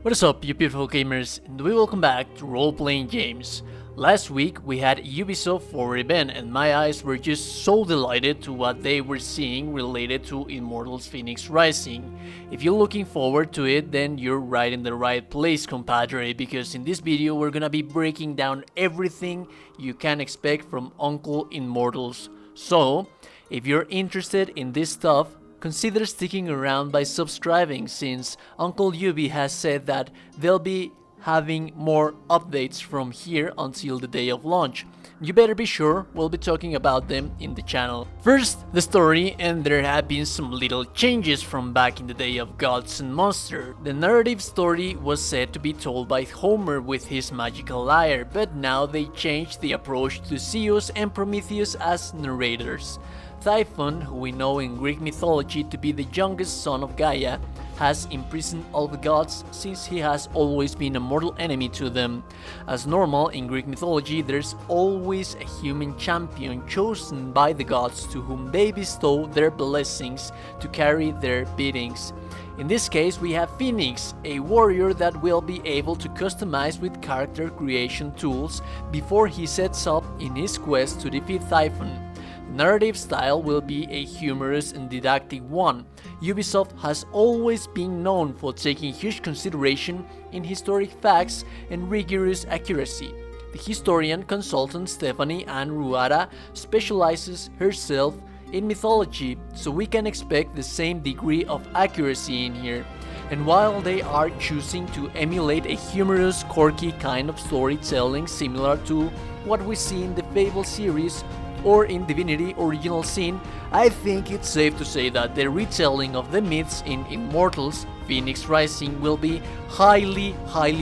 What is up, you beautiful gamers, and welcome back to role-playing games. Last week we had Ubisoft for event and my eyes were just so delighted to what they were seeing related to Immortals Fenyx Rising. If you're looking forward to it, then you're right in the right place, compadre, because in this video we're gonna be breaking down everything you can expect from Uncle Immortals. So, if you're interested in this stuff, consider sticking around by subscribing, since Uncle Ubi has said that they'll be having more updates from here until the day of launch. You better be sure we'll be talking about them in the channel. First, the story, and there have been some little changes from back in the day of Gods and Monsters. The narrative story was said to be told by Homer with his magical lyre, but now they changed the approach to Zeus and Prometheus as narrators. Typhon, who we know in Greek mythology to be the youngest son of Gaia, has imprisoned all the gods since he has always been a mortal enemy to them. As normal in Greek mythology, there's always a human champion chosen by the gods to whom they bestow their blessings to carry their biddings. In this case, we have Fenyx, a warrior that will be able to customize with character creation tools before he sets up in his quest to defeat Typhon. Narrative style will be a humorous and didactic one. Ubisoft has always been known for taking huge consideration in historic facts and rigorous accuracy. The historian consultant Stephanie Ann Ruara specializes herself in mythology, so we can expect the same degree of accuracy in here. And while they are choosing to emulate a humorous, quirky kind of storytelling similar to what we see in the Fable series or in Divinity Original Sin, I think it's safe to say that the retelling of the myths in Immortals Fenyx Rising will be highly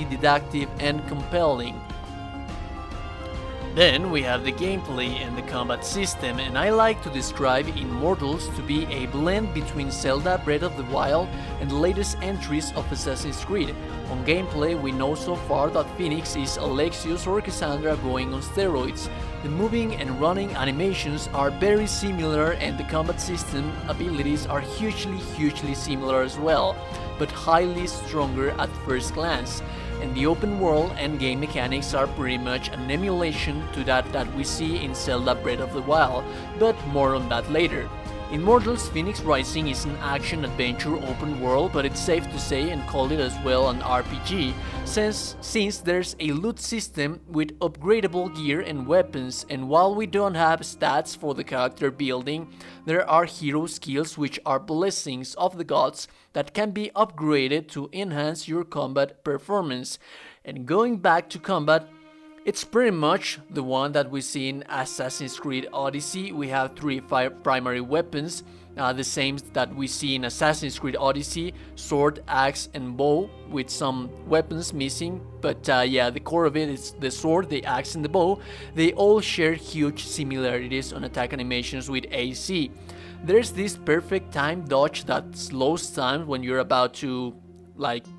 deductive and compelling. Then we have the gameplay and the combat system, and I like to describe Immortals to be a blend between Zelda Breath of the Wild and the latest entries of Assassin's Creed. On gameplay, we know so far that Fenyx is Alexios or Cassandra going on steroids. The moving and running animations are very similar, and the combat system abilities are hugely similar as well, but highly stronger at first glance. And the open world and game mechanics are pretty much an emulation to that we see in Zelda Breath of the Wild, but more on that later. Immortals Fenyx Rising is an action-adventure open world, but it's safe to say and call it as well an RPG, since there's a loot system with upgradable gear and weapons, and while we don't have stats for the character building, there are hero skills which are blessings of the gods that can be upgraded to enhance your combat performance. And going back to combat, it's pretty much the one that we see in Assassin's Creed Odyssey. We have three primary weapons, the same that we see in Assassin's Creed Odyssey: sword, axe, and bow, with some weapons missing. But yeah, the core of it is the sword, the axe, and the bow. They all share huge similarities on attack animations with AC. There's this perfect time dodge that slows time when you're about to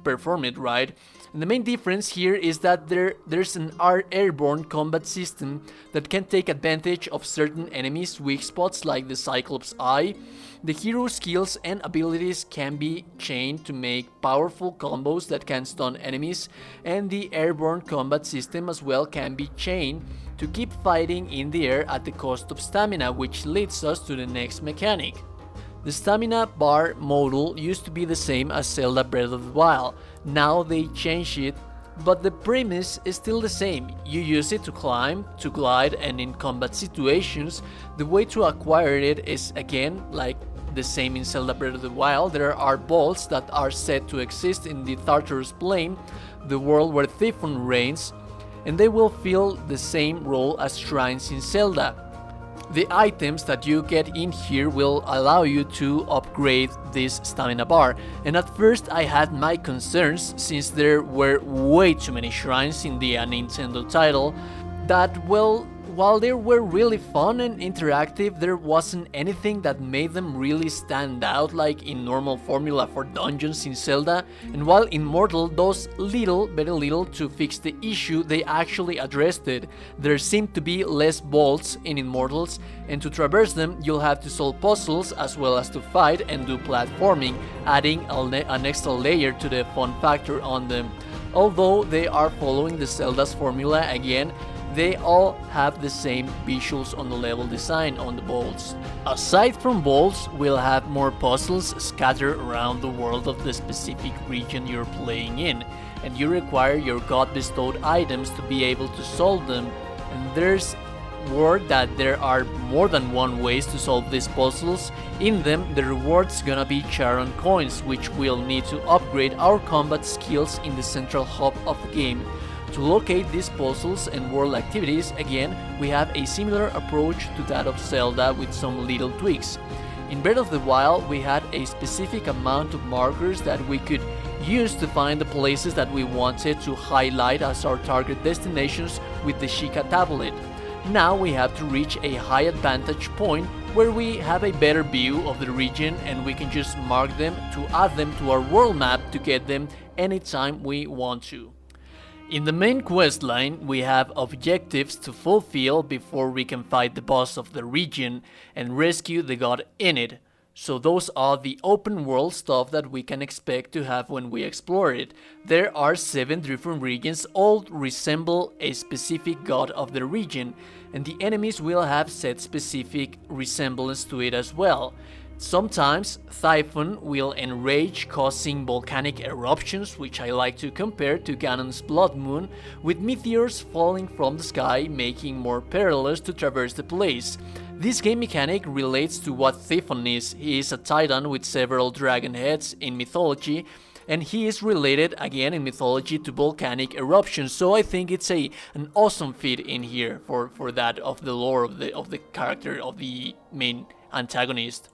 perform it, right? And the main difference here is that there's an airborne combat system that can take advantage of certain enemies' weak spots like the Cyclops' eye. The hero skills and abilities can be chained to make powerful combos that can stun enemies, and the airborne combat system as well can be chained to keep fighting in the air at the cost of stamina, which leads us to the next mechanic. The stamina bar module used to be the same as Zelda Breath of the Wild. Now they changed it, but the premise is still the same. You use it to climb, to glide, and in combat situations, the way to acquire it is again like the same in Zelda Breath of the Wild. There are vaults that are said to exist in the Tartarus Plain, the world where Typhon reigns, and they will fill the same role as shrines in Zelda. The items that you get in here will allow you to upgrade this stamina bar, and at first I had my concerns since there were way too many shrines in the Nintendo title that, well, while they were really fun and interactive, there wasn't anything that made them really stand out like in normal formula for dungeons in Zelda, and while Immortal does little, very little to fix the issue, they actually addressed it. There seemed to be less vaults in Immortals, and to traverse them you'll have to solve puzzles as well as to fight and do platforming, adding an extra layer to the fun factor on them. Although they are following the Zelda's formula again, they all have the same visuals on the level design on the vaults. Aside from vaults, we'll have more puzzles scattered around the world of the specific region you're playing in, and you require your god-bestowed items to be able to solve them, and there's word that there are more than one ways to solve these puzzles. In them, the reward's gonna be Charon coins, which we'll need to upgrade our combat skills in the central hub of the game. To locate these puzzles and world activities, again, we have a similar approach to that of Zelda with some little tweaks. In Breath of the Wild, we had a specific amount of markers that we could use to find the places that we wanted to highlight as our target destinations with the Sheikah tablet. Now we have to reach a high advantage point where we have a better view of the region and we can just mark them to add them to our world map to get them anytime we want to. In the main quest line, we have objectives to fulfill before we can fight the boss of the region and rescue the god in it. So those are the open world stuff that we can expect to have when we explore it. There are 7 different regions, all resemble a specific god of the region, and the enemies will have set specific resemblance to it as well. Sometimes Typhon will enrage, causing volcanic eruptions, which I like to compare to Ganon's Blood Moon, with meteors falling from the sky, making more perilous to traverse the place. This game mechanic relates to what Typhon is. He is a titan with several dragon heads in mythology, and he is related again in mythology to volcanic eruptions, so I think it's an awesome fit in here for that of the lore of the character of the main antagonist.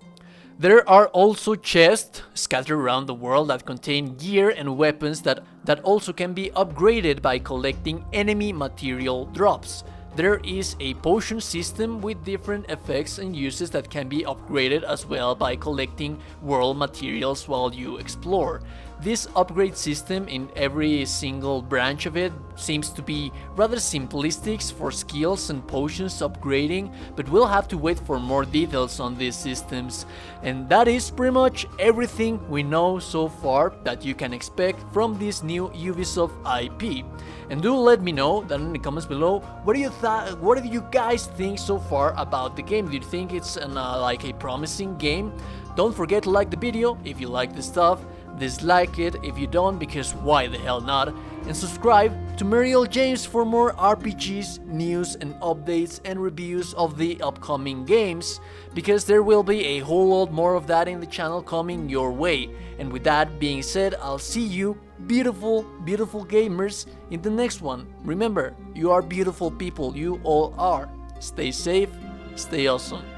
There are also chests scattered around the world that contain gear and weapons that also can be upgraded by collecting enemy material drops. There is a potion system with different effects and uses that can be upgraded as well by collecting world materials while you explore. This upgrade system in every single branch of it seems to be rather simplistic for skills and potions upgrading, but we'll have to wait for more details on these systems. And that is pretty much everything we know so far that you can expect from this new Ubisoft IP. And do let me know down in the comments below what do you guys think so far about the game. Do you think it's like a promising game? Don't forget to like the video if you like the stuff. Dislike it if you don't, because why the hell not? And subscribe to Mariel James for more RPGs, news and updates and reviews of the upcoming games, because there will be a whole lot more of that in the channel coming your way. And with that being said, I'll see you beautiful gamers in the next one. Remember, you are beautiful people, you all are. Stay safe, stay awesome.